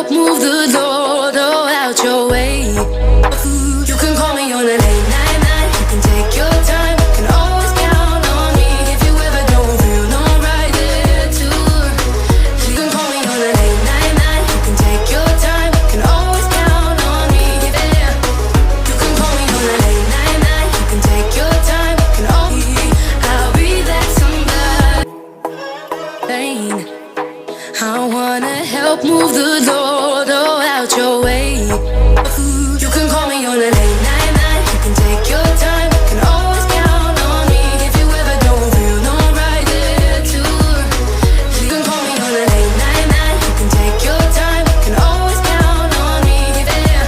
help move the door out your way. You can call me on a late night. You can take your time. Can always count on me if you ever don't feel no right there too. You can call me on a late night. You can take your time. Can always count on me. Yeah. You can call me on a late night. You can take your time. Can always I'll be that somebody. I wanna help move the door out your way. You can call me on a late night. You can take your time. Can always count on me if you ever don't feel no right there too. You can call me on a late night. You can take your time. Can always count on me. Yeah.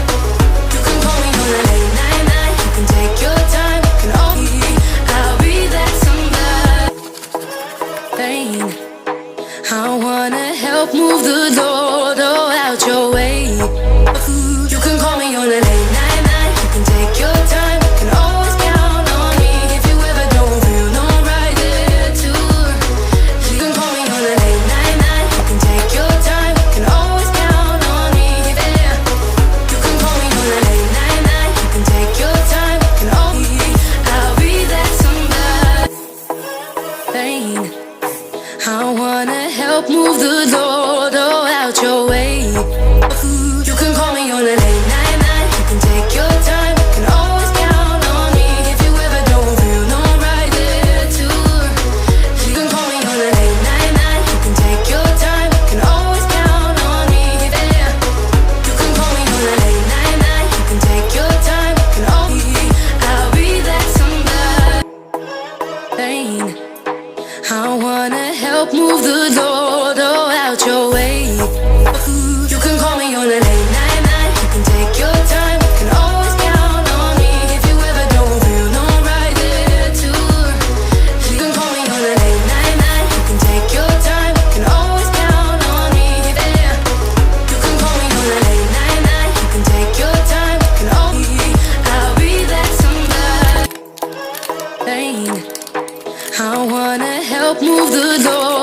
You can call me on a late night. You can take your time. Can always I'll be that somebody. I wanna help move the door out your way. You can call me on a late night. You can take your time. Can always count on me if you ever don't feel no right there too. You can call me on a late night. You can take your time. Can always count on me. Yeah. You can call me on a late night. You can take your time. Can always I'll be that somebody. I wanna help move the door out your way. You can call me on a late night. You can take your time. Can always count on me if you ever don't feel no right there too. You can call me on a late night. You can take your time. Can always count on me. Yeah. You can call me on a late night. You can take your time. Can always I'll be that somebody. I wanna help move the door out your way. You can call me on a late night. You can take your time. Can always count on me if you ever don't feel no right there too. You can call me on a late night. You can take your time. Can always count on me. Yeah. You can call me on a late night. You can take your time. Can always I'll be that somebody. I wanna help move the door